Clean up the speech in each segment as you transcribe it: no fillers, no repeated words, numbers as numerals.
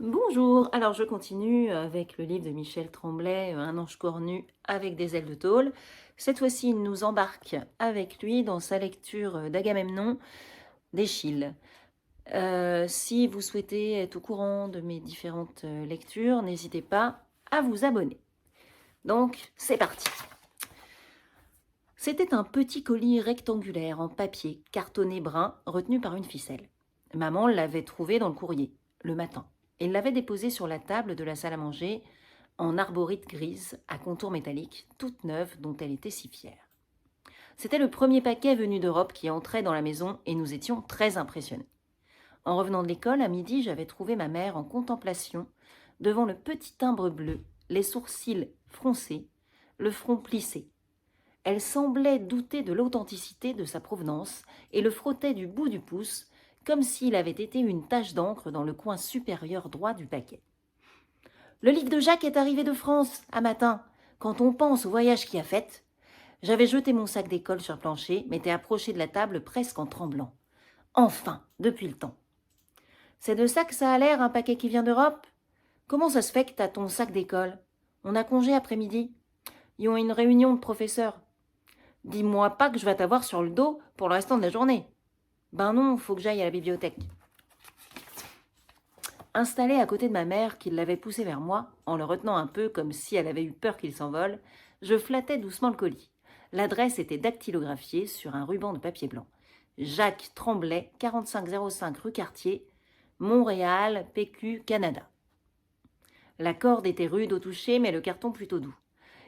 Bonjour, alors je continue avec le livre de Michel Tremblay, Un ange cornu avec des ailes de tôle. Cette fois-ci, il nous embarque avec lui dans sa lecture d'Agamemnon d'Échille. Si vous souhaitez être au courant de mes différentes lectures, n'hésitez pas à vous abonner. Donc, c'est parti. C'était un petit colis rectangulaire en papier, cartonné brun, retenu par une ficelle. Maman l'avait trouvé dans le courrier, le matin, et l'avait déposé sur la table de la salle à manger, en arborite grise, à contour métallique, toute neuve, dont elle était si fière. C'était le premier paquet venu d'Europe qui entrait dans la maison et nous étions très impressionnés. En revenant de l'école, à midi, j'avais trouvé ma mère en contemplation, devant le petit timbre bleu, les sourcils froncés, le front plissé. Elle semblait douter de l'authenticité de sa provenance et le frottait du bout du pouce, comme s'il avait été une tache d'encre dans le coin supérieur droit du paquet. Le livre de Jacques est arrivé de France, à matin. Quand on pense au voyage qu'il a fait, j'avais jeté mon sac d'école sur le plancher, m'étais approché de la table presque en tremblant. Enfin, depuis le temps. C'est de ça que ça a l'air, un paquet qui vient d'Europe? Comment ça se fait que t'as ton sac d'école? On a congé après-midi. Ils ont une réunion de professeurs. Dis-moi pas que je vais t'avoir sur le dos pour le restant de la journée. Ben non, faut que j'aille à la bibliothèque. Installée à côté de ma mère, qui l'avait poussé vers moi, en le retenant un peu comme si elle avait eu peur qu'il s'envole, je flattais doucement le colis. L'adresse était dactylographiée sur un ruban de papier blanc. Jacques Tremblay, 4505 rue Cartier, Montréal, PQ, Canada. La corde était rude au toucher, mais le carton plutôt doux.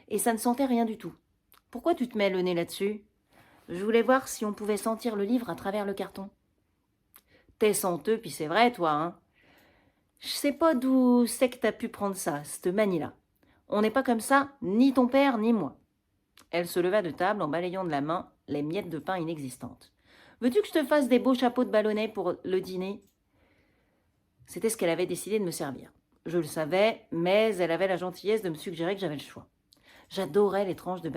Et ça ne sentait rien du tout. Pourquoi tu te mets le nez là-dessus? Je voulais voir si on pouvait sentir le livre à travers le carton. T'es senteux, puis c'est vrai, toi, hein? Je sais pas d'où c'est que t'as pu prendre ça, cette manie-là. On n'est pas comme ça, ni ton père, ni moi. Elle se leva de table en balayant de la main les miettes de pain inexistantes. Veux-tu que je te fasse des beaux chapeaux de ballonnet pour le dîner? C'était ce qu'elle avait décidé de me servir. Je le savais, mais elle avait la gentillesse de me suggérer que j'avais le choix. J'adorais les tranches de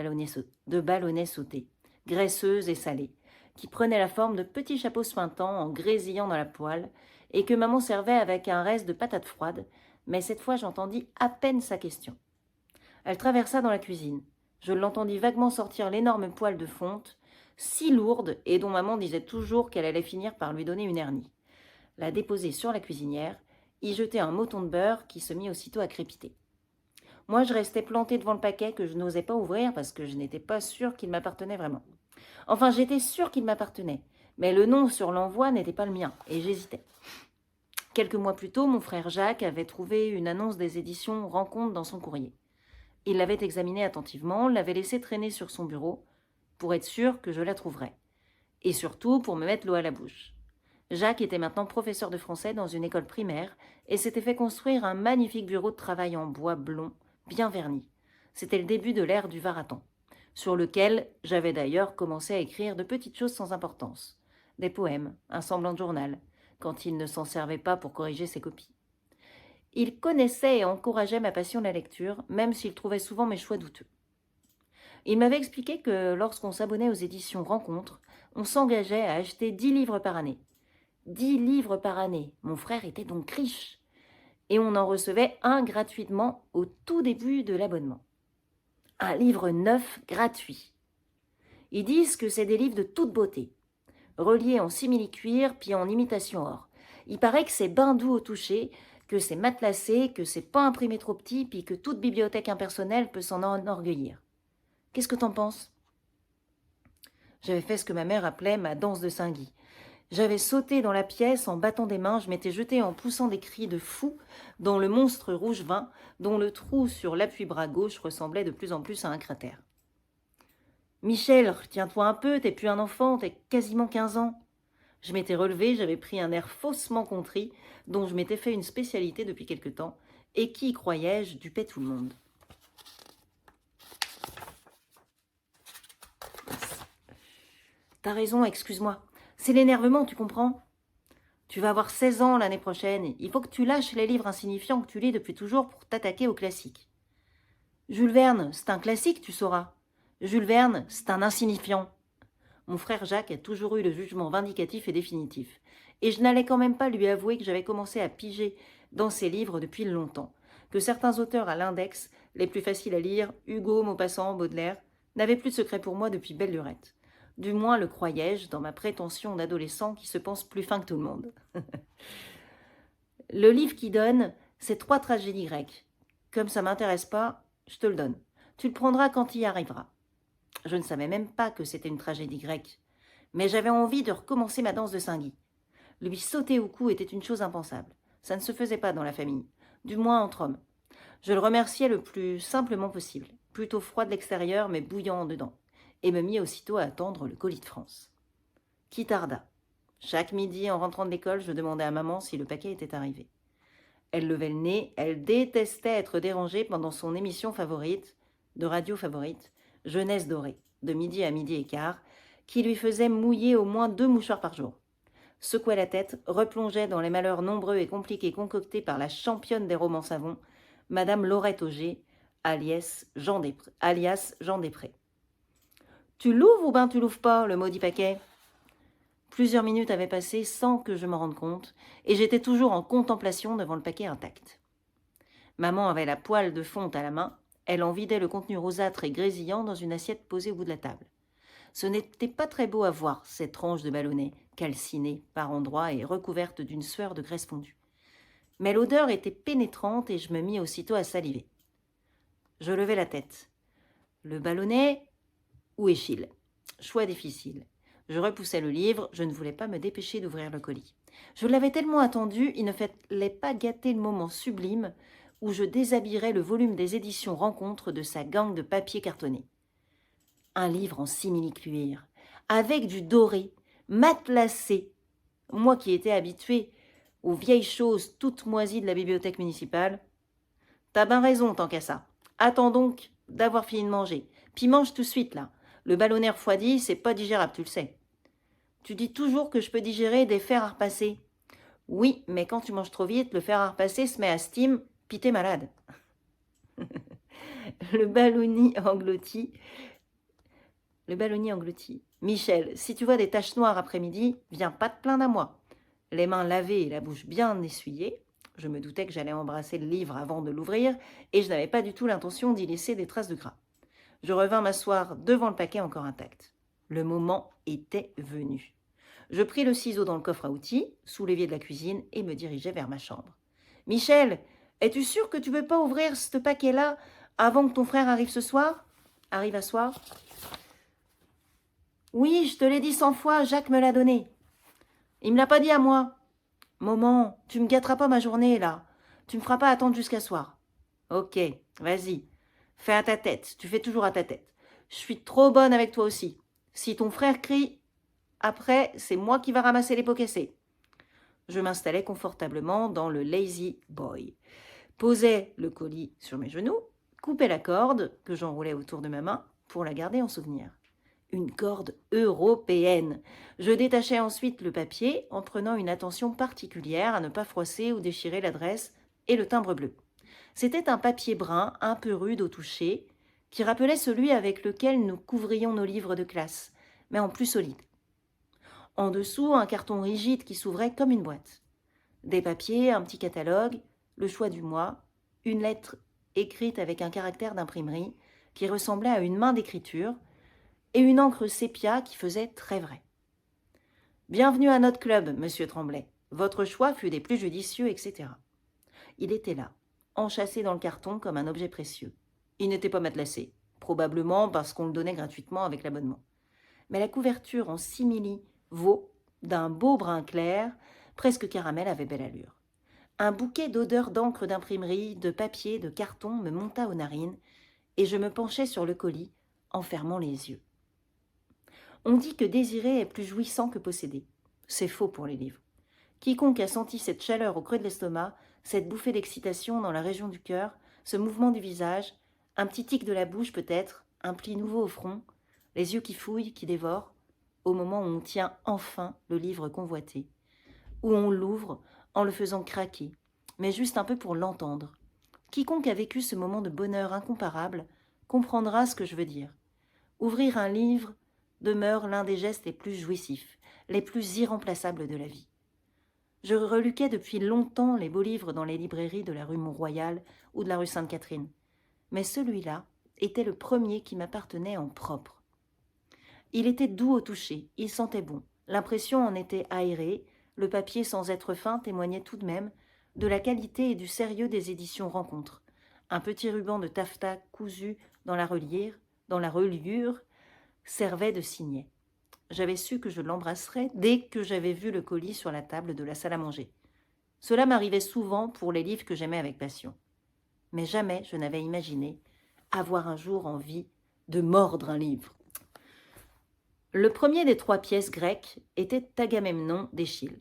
ballonnet sautés, graisseuses et salées, qui prenaient la forme de petits chapeaux suintants en grésillant dans la poêle, et que maman servait avec un reste de patates froides, mais cette fois j'entendis à peine sa question. Elle traversa dans la cuisine. Je l'entendis vaguement sortir l'énorme poêle de fonte, si lourde et dont maman disait toujours qu'elle allait finir par lui donner une hernie. La déposer sur la cuisinière, y jeter un moton de beurre qui se mit aussitôt à crépiter. Moi, je restais plantée devant le paquet que je n'osais pas ouvrir parce que je n'étais pas sûre qu'il m'appartenait vraiment. Enfin, j'étais sûre qu'il m'appartenait, mais le nom sur l'envoi n'était pas le mien, et j'hésitais. Quelques mois plus tôt, mon frère Jacques avait trouvé une annonce des éditions Rencontre dans son courrier. Il l'avait examinée attentivement, l'avait laissée traîner sur son bureau, pour être sûr que je la trouverais, et surtout pour me mettre l'eau à la bouche. Jacques était maintenant professeur de français dans une école primaire et s'était fait construire un magnifique bureau de travail en bois blond, bien verni. C'était le début de l'ère du Varathon, sur lequel j'avais d'ailleurs commencé à écrire de petites choses sans importance. Des poèmes, un semblant de journal, quand il ne s'en servait pas pour corriger ses copies. Il connaissait et encourageait ma passion de la lecture, même s'il trouvait souvent mes choix douteux. Il m'avait expliqué que lorsqu'on s'abonnait aux éditions Rencontres, on s'engageait à acheter 10 livres par année. 10 livres par année. Mon frère était donc riche. Et on en recevait un gratuitement au tout début de l'abonnement. Un livre neuf gratuit. Ils disent que c'est des livres de toute beauté, reliés en simili-cuir puis en imitation or. Il paraît que c'est ben doux au toucher, que c'est matelassé, que c'est pas imprimé trop petit, puis que toute bibliothèque impersonnelle peut s'en enorgueillir. Qu'est-ce que t'en penses? J'avais fait ce que ma mère appelait ma danse de Saint-Guy. J'avais sauté dans la pièce en battant des mains, je m'étais jetée en poussant des cris de fou dans le monstre rouge vin, dont le trou sur l'appui-bras gauche ressemblait de plus en plus à un cratère. Michel, retiens-toi un peu, t'es plus un enfant, t'es quasiment 15 ans. Je m'étais relevée, j'avais pris un air faussement contrit, dont je m'étais fait une spécialité depuis quelque temps, et qui, croyais-je, dupait tout le monde. T'as raison, excuse-moi. C'est l'énervement, tu comprends? Tu vas avoir 16 ans l'année prochaine. Il faut que tu lâches les livres insignifiants que tu lis depuis toujours pour t'attaquer aux classiques. Jules Verne, c'est un classique, tu sauras. Jules Verne, c'est un insignifiant. Mon frère Jacques a toujours eu le jugement vindicatif et définitif. Et je n'allais quand même pas lui avouer que j'avais commencé à piger dans ses livres depuis longtemps, que certains auteurs à l'index, les plus faciles à lire, Hugo, Maupassant, Baudelaire, n'avaient plus de secret pour moi depuis belle lurette. Du moins le croyais-je dans ma prétention d'adolescent qui se pense plus fin que tout le monde. Le livre qui donne, c'est 3 tragédies grecques. Comme ça m'intéresse pas, je te le donne. Tu le prendras quand il y arriveras. Je ne savais même pas que c'était une tragédie grecque, mais j'avais envie de recommencer ma danse de Saint-Guy. Lui sauter au cou était une chose impensable. Ça ne se faisait pas dans la famille, du moins entre hommes. Je le remerciai le plus simplement possible, plutôt froid de l'extérieur mais bouillant en dedans, et me mis aussitôt à attendre le colis de France. Qui tarda. Chaque midi, en rentrant de l'école, je demandais à maman si le paquet était arrivé. Elle levait le nez, elle détestait être dérangée pendant son émission favorite, de radio favorite, Jeunesse dorée, de midi à midi et quart, qui lui faisait mouiller au moins 2 mouchoirs par jour. Secouait la tête, replongeait dans les malheurs nombreux et compliqués concoctés par la championne des romans savons, Madame Laurette Auger, alias Jean Després. Tu l'ouvres ou ben tu l'ouvres pas, le maudit paquet ? Plusieurs minutes avaient passé sans que je m'en rende compte, et j'étais toujours en contemplation devant le paquet intact. Maman avait la poêle de fonte à la main, elle en vidait le contenu rosâtre et grésillant dans une assiette posée au bout de la table. Ce n'était pas très beau à voir, cette tranche de ballonnet, calcinée par endroits et recouverte d'une sueur de graisse fondue. Mais l'odeur était pénétrante et je me mis aussitôt à saliver. Je levai la tête. Le ballonnet ou Échille ? Choix difficile. Je repoussai le livre, je ne voulais pas me dépêcher d'ouvrir le colis. Je l'avais tellement attendu, il ne fallait pas gâter le moment sublime où je déshabillerais le volume des éditions Rencontres de sa gangue de papier cartonné. Un livre en simili-cuir, avec du doré, matelassé. Moi qui étais habituée aux vieilles choses toutes moisies de la bibliothèque municipale. T'as bien raison, tant qu'à ça. Attends donc d'avoir fini de manger. Puis mange tout de suite, là. Le ballonnet refroidi, c'est pas digérable, tu le sais. Tu dis toujours que je peux digérer des fers à repasser. Oui, mais quand tu manges trop vite, le fer à repasser se met à steam, puis t'es malade. Le ballonnet englouti. Michel, si tu vois des taches noires après-midi, viens pas te plaindre à moi. Les mains lavées et la bouche bien essuyée, je me doutais que j'allais embrasser le livre avant de l'ouvrir, et je n'avais pas du tout l'intention d'y laisser des traces de gras. Je revins m'asseoir devant le paquet encore intact. Le moment était venu. Je pris le ciseau dans le coffre à outils, sous l'évier de la cuisine, et me dirigeai vers ma chambre. « Michel, es-tu sûr que tu veux pas ouvrir ce paquet-là avant que ton frère arrive ce soir ? Arrive à soir ? Oui, je te l'ai dit 100 fois, Jacques me l'a donné. Il me l'a pas dit à moi. Maman, tu me gâteras pas ma journée, là. Tu me feras pas attendre jusqu'à soir. Ok, vas-y. Fais à ta tête, tu fais toujours à ta tête. Je suis trop bonne avec toi aussi. Si ton frère crie, après, c'est moi qui va ramasser les pots cassés. Je m'installais confortablement dans le Lazy Boy. Posais le colis sur mes genoux, coupais la corde que j'enroulais autour de ma main pour la garder en souvenir. Une corde européenne. Je détachai ensuite le papier en prenant une attention particulière à ne pas froisser ou déchirer l'adresse et le timbre bleu. C'était un papier brun, un peu rude au toucher, qui rappelait celui avec lequel nous couvrions nos livres de classe, mais en plus solide. En dessous, un carton rigide qui s'ouvrait comme une boîte. Des papiers, un petit catalogue, le choix du mois, une lettre écrite avec un caractère d'imprimerie qui ressemblait à une main d'écriture, et une encre sépia qui faisait très vrai. « Bienvenue à notre club, monsieur Tremblay. Votre choix fut des plus judicieux, etc. » Il était là, enchâssé dans le carton comme un objet précieux. Il n'était pas matelassé, probablement parce qu'on le donnait gratuitement avec l'abonnement. Mais la couverture en simili-veau, d'un beau brun clair, presque caramel, avait belle allure. Un bouquet d'odeurs d'encre d'imprimerie, de papier, de carton me monta aux narines, et je me penchai sur le colis, en fermant les yeux. On dit que désirer est plus jouissant que posséder. C'est faux pour les livres. Quiconque a senti cette chaleur au creux de l'estomac, cette bouffée d'excitation dans la région du cœur, ce mouvement du visage, un petit tic de la bouche peut-être, un pli nouveau au front, les yeux qui fouillent, qui dévorent, au moment où on tient enfin le livre convoité, où on l'ouvre en le faisant craquer, mais juste un peu pour l'entendre. Quiconque a vécu ce moment de bonheur incomparable comprendra ce que je veux dire. Ouvrir un livre demeure l'un des gestes les plus jouissifs, les plus irremplaçables de la vie. Je reluquais depuis longtemps les beaux livres dans les librairies de la rue Mont-Royal ou de la rue Sainte-Catherine. Mais celui-là était le premier qui m'appartenait en propre. Il était doux au toucher, il sentait bon. L'impression en était aérée, le papier sans être fin témoignait tout de même de la qualité et du sérieux des éditions Rencontres. Un petit ruban de taffetas cousu dans la reliure, servait de signet. J'avais su que je l'embrasserais dès que j'avais vu le colis sur la table de la salle à manger. Cela m'arrivait souvent pour les livres que j'aimais avec passion. Mais jamais je n'avais imaginé avoir un jour envie de mordre un livre. Le premier des 3 pièces grecques était Agamemnon d'Échille.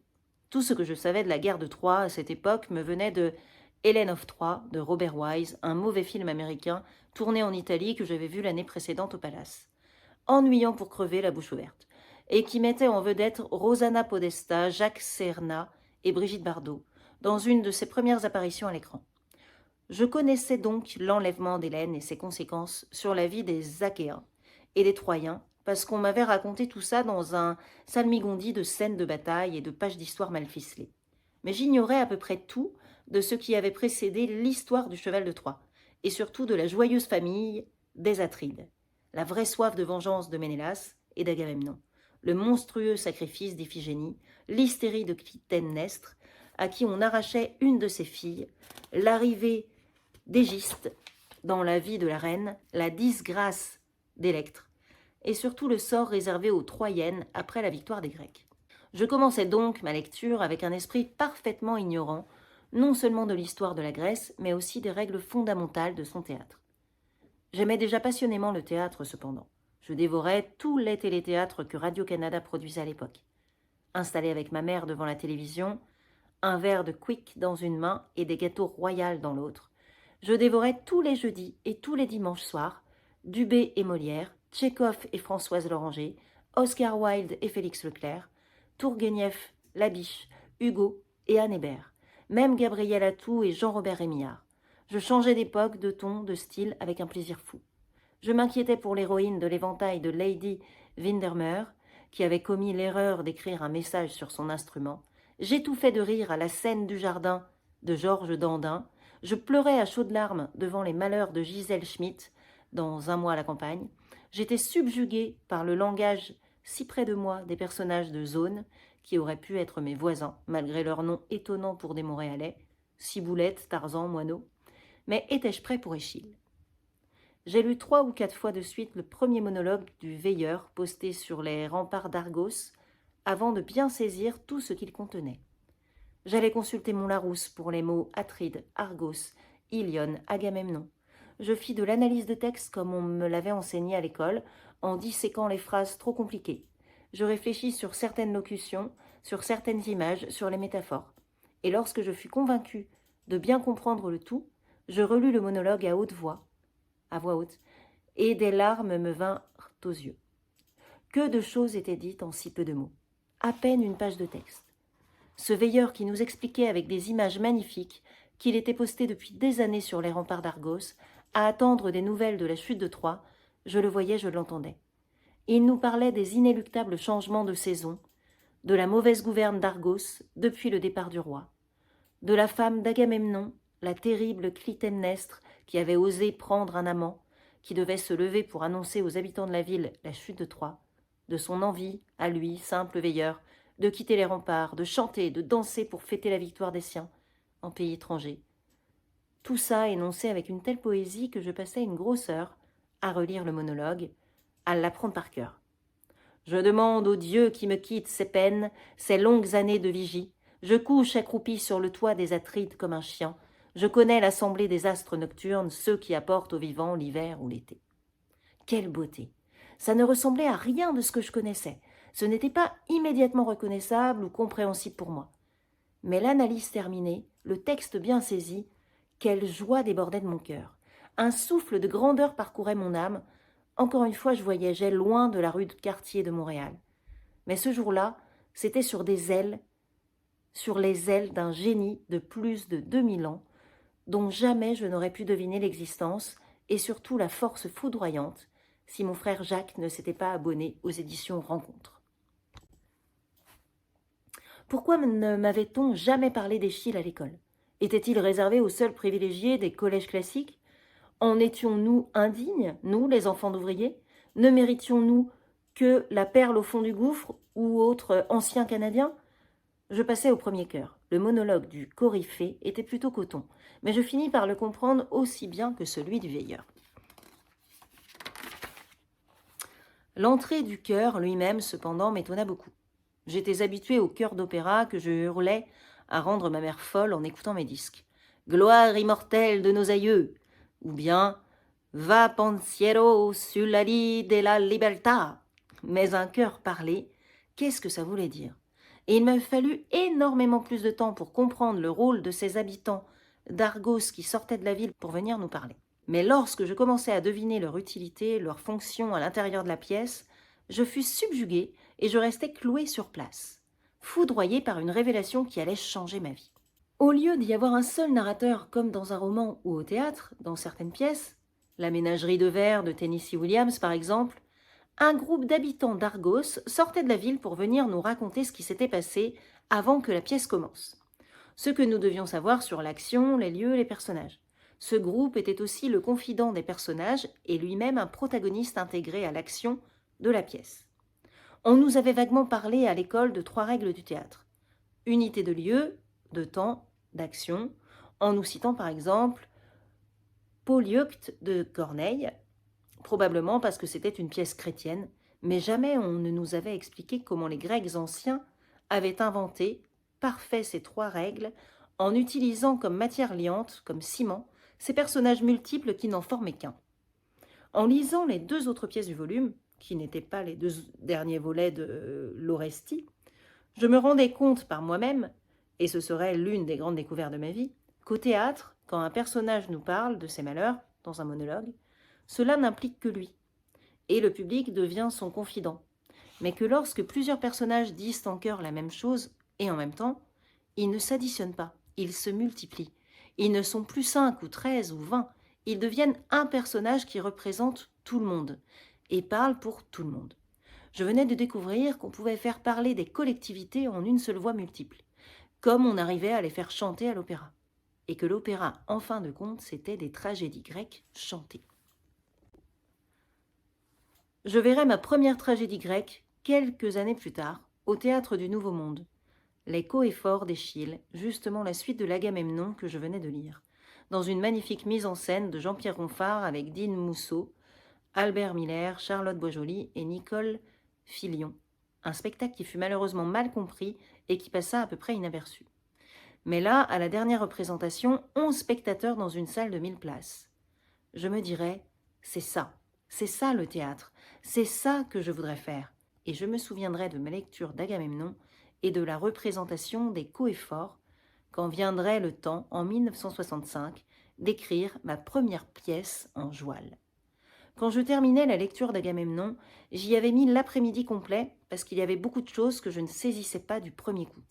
Tout ce que je savais de la guerre de Troie à cette époque me venait de Hélène of Troie de Robert Wise, un mauvais film américain tourné en Italie que j'avais vu l'année précédente au Palace. Ennuyant pour crever la bouche ouverte, et qui mettait en vedette Rosanna Podesta, Jacques Serna et Brigitte Bardot, dans une de ses premières apparitions à l'écran. Je connaissais donc l'enlèvement d'Hélène et ses conséquences sur la vie des Achéens et des Troyens, parce qu'on m'avait raconté tout ça dans un salmigondi de scènes de bataille et de pages d'histoire mal ficelées. Mais j'ignorais à peu près tout de ce qui avait précédé l'histoire du cheval de Troie, et surtout de la joyeuse famille des Atrides, la vraie soif de vengeance de Ménélas et d'Agamemnon, le monstrueux sacrifice d'Iphigénie, l'hystérie de Clytemnestre, à qui on arrachait une de ses filles, l'arrivée d'Égiste dans la vie de la reine, la disgrâce d'Électre, et surtout le sort réservé aux Troyennes après la victoire des Grecs. Je commençais donc ma lecture avec un esprit parfaitement ignorant, non seulement de l'histoire de la Grèce, mais aussi des règles fondamentales de son théâtre. J'aimais déjà passionnément le théâtre cependant. Je dévorais tous les téléthéâtres que Radio-Canada produisait à l'époque. Installé avec ma mère devant la télévision, un verre de Quick dans une main et des gâteaux royaux dans l'autre, je dévorais tous les jeudis et tous les dimanches soirs Dubé et Molière, Tchekhov et Françoise Loranger, Oscar Wilde et Félix Leclerc, Tourguenieff, Labiche, Hugo et Anne Hébert, même Gabriel Attou et Jean-Robert Rémillard. Je changeais d'époque, de ton, de style avec un plaisir fou. Je m'inquiétais pour l'héroïne de l'éventail de Lady Windermere, qui avait commis l'erreur d'écrire un message sur son instrument. J'étouffais de rire à la scène du jardin de Georges Dandin. Je pleurais à chaudes larmes devant les malheurs de Gisèle Schmidt dans Un mois à la campagne. J'étais subjuguée par le langage si près de moi des personnages de Zone, qui auraient pu être mes voisins, malgré leur nom étonnant pour des Montréalais, Ciboulette, Tarzan, Moineau. Mais étais-je prêt pour Échille? J'ai lu 3 ou 4 fois de suite le premier monologue du Veilleur posté sur les remparts d'Argos, avant de bien saisir tout ce qu'il contenait. J'allais consulter mon Larousse pour les mots Atride, Argos, Ilion, Agamemnon. Je fis de l'analyse de texte comme on me l'avait enseigné à l'école, en disséquant les phrases trop compliquées. Je réfléchis sur certaines locutions, sur certaines images, sur les métaphores. Et lorsque je fus convaincue de bien comprendre le tout, je relus le monologue à voix haute, et des larmes me vinrent aux yeux. Que de choses étaient dites en si peu de mots. À peine une page de texte. Ce veilleur qui nous expliquait avec des images magnifiques qu'il était posté depuis des années sur les remparts d'Argos, à attendre des nouvelles de la chute de Troie, je le voyais, je l'entendais. Il nous parlait des inéluctables changements de saison, de la mauvaise gouverne d'Argos depuis le départ du roi, de la femme d'Agamemnon, la terrible Clytemnestre qui avait osé prendre un amant, qui devait se lever pour annoncer aux habitants de la ville la chute de Troie, de son envie, à lui, simple veilleur, de quitter les remparts, de chanter, de danser pour fêter la victoire des siens, en pays étranger. Tout ça énoncé avec une telle poésie que je passais une grosse heure à relire le monologue, à l'apprendre par cœur. Je demande aux dieux qui me quittent ces peines, ces longues années de vigie. Je couche accroupi sur le toit des Atrides comme un chien. Je connais l'assemblée des astres nocturnes, ceux qui apportent aux vivants l'hiver ou l'été. Quelle beauté! Ça ne ressemblait à rien de ce que je connaissais. Ce n'était pas immédiatement reconnaissable ou compréhensible pour moi. Mais l'analyse terminée, le texte bien saisi, quelle joie débordait de mon cœur. Un souffle de grandeur parcourait mon âme. Encore une fois, je voyageais loin de la rue de quartier de Montréal. Mais ce jour-là, c'était sur les ailes d'un génie de plus de 2000 ans, dont jamais je n'aurais pu deviner l'existence et surtout la force foudroyante si mon frère Jacques ne s'était pas abonné aux éditions Rencontres. Pourquoi ne m'avait-on jamais parlé d'Eschyle à l'école? Était-il réservé aux seuls privilégiés des collèges classiques? En étions-nous indignes, nous, les enfants d'ouvriers? Ne méritions-nous que la perle au fond du gouffre ou autre ancien Canadien? Je passais au premier cœur. Le monologue du coryphée était plutôt coton, mais je finis par le comprendre aussi bien que celui du veilleur. L'entrée du chœur lui-même, cependant, m'étonna beaucoup. J'étais habituée au chœur d'opéra que je hurlais à rendre ma mère folle en écoutant mes disques. Gloire immortelle de nos aïeux, ou bien Va pensiero sulla li della libertà. Mais un chœur parlé, qu'est-ce que ça voulait dire? Et il m'a fallu énormément plus de temps pour comprendre le rôle de ces habitants d'Argos qui sortaient de la ville pour venir nous parler. Mais lorsque je commençai à deviner leur utilité, leur fonction à l'intérieur de la pièce, je fus subjuguée et je restai clouée sur place, foudroyée par une révélation qui allait changer ma vie. Au lieu d'y avoir un seul narrateur comme dans un roman ou au théâtre, dans certaines pièces, La ménagerie de verre de Tennessee Williams par exemple, un groupe d'habitants d'Argos sortait de la ville pour venir nous raconter ce qui s'était passé avant que la pièce commence. Ce que nous devions savoir sur l'action, les lieux, les personnages. Ce groupe était aussi le confident des personnages et lui-même un protagoniste intégré à l'action de la pièce. On nous avait vaguement parlé à l'école de 3 règles du théâtre. Unité de lieu, de temps, d'action, en nous citant par exemple Polyeucte de Corneille, probablement parce que c'était une pièce chrétienne, mais jamais on ne nous avait expliqué comment les Grecs anciens avaient inventé, parfait ces 3 règles, en utilisant comme matière liante, comme ciment, ces personnages multiples qui n'en formaient qu'un. En lisant les 2 autres pièces du volume, qui n'étaient pas les 2 derniers volets de l'Orestie, je me rendais compte par moi-même, et ce serait l'une des grandes découvertes de ma vie, qu'au théâtre, quand un personnage nous parle de ses malheurs, dans un monologue, cela n'implique que lui, et le public devient son confident. Mais que lorsque plusieurs personnages disent en chœur la même chose, et en même temps, ils ne s'additionnent pas, ils se multiplient. Ils ne sont plus 5 ou 13 ou 20, ils deviennent un personnage qui représente tout le monde, et parle pour tout le monde. Je venais de découvrir qu'on pouvait faire parler des collectivités en une seule voix multiple, comme on arrivait à les faire chanter à l'opéra. Et que l'opéra, en fin de compte, c'était des tragédies grecques chantées. Je verrai ma première tragédie grecque quelques années plus tard, au Théâtre du Nouveau Monde. Les Coéphores d'Eschyle, justement la suite de l'Agamemnon que je venais de lire, dans une magnifique mise en scène de Jean-Pierre Ronfart avec Dean Mousseau, Albert Miller, Charlotte Boisjoli et Nicole Filion. Un spectacle qui fut malheureusement mal compris et qui passa à peu près inaperçu. Mais là, à la dernière représentation, 11 spectateurs dans une salle de 1000 places. Je me dirais, c'est ça le théâtre, c'est ça que je voudrais faire. Et je me souviendrai de ma lecture d'Agamemnon et de la représentation des Coéphores quand viendrait le temps, en 1965, d'écrire ma première pièce en joual. Quand je terminais la lecture d'Agamemnon, j'y avais mis l'après-midi complet parce qu'il y avait beaucoup de choses que je ne saisissais pas du premier coup.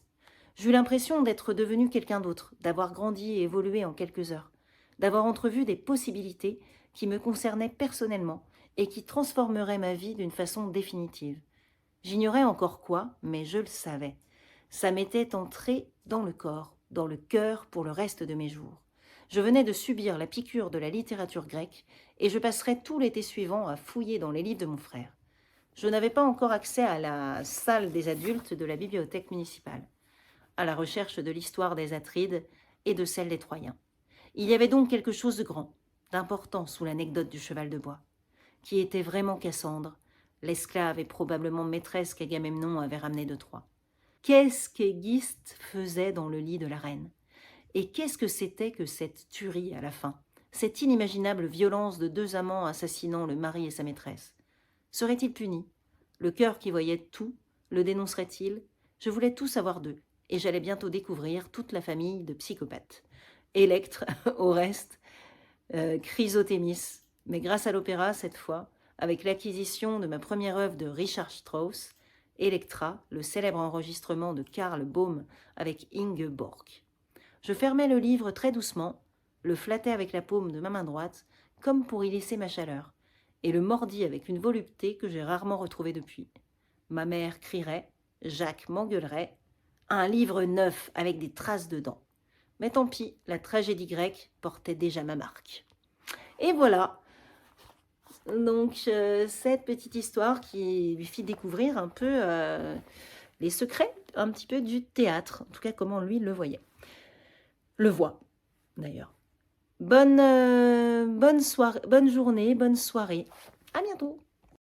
J'eus l'impression d'être devenue quelqu'un d'autre, d'avoir grandi et évolué en quelques heures, d'avoir entrevu des possibilités qui me concernaient personnellement et qui transformeraient ma vie d'une façon définitive. J'ignorais encore quoi, mais je le savais. Ça m'était entré dans le corps, dans le cœur pour le reste de mes jours. Je venais de subir la piqûre de la littérature grecque et je passerais tout l'été suivant à fouiller dans les livres de mon frère. Je n'avais pas encore accès à la salle des adultes de la bibliothèque municipale, à la recherche de l'histoire des Atrides et de celle des Troyens. Il y avait donc quelque chose de grand, d'important sous l'anecdote du cheval de bois. Qui était vraiment Cassandre, l'esclave et probablement maîtresse qu'Agamemnon avait ramenée de Troie? Qu'est-ce qu'Égiste faisait dans le lit de la reine? Et qu'est-ce que c'était que cette tuerie à la fin, cette inimaginable violence de 2 amants assassinant le mari et sa maîtresse? Serait-il puni? Le cœur qui voyait tout, le dénoncerait-il? Je voulais tout savoir d'eux, et j'allais bientôt découvrir toute la famille de psychopathes. Électre, Oreste, Chrysothémis, mais grâce à l'opéra cette fois, avec l'acquisition de ma première œuvre de Richard Strauss, Electra, le célèbre enregistrement de Karl Böhm avec Inge Borg. Je fermais le livre très doucement, le flattais avec la paume de ma main droite, comme pour y laisser ma chaleur, et le mordis avec une volupté que j'ai rarement retrouvée depuis. Ma mère crierait, Jacques m'engueulerait, Un livre neuf avec des traces dedans. Mais tant pis, la tragédie grecque portait déjà ma marque. Et voilà, donc cette petite histoire qui lui fit découvrir un peu les secrets un petit peu du théâtre, en tout cas comment lui le voyait. Le voit d'ailleurs. Bonne journée, bonne soirée. À bientôt.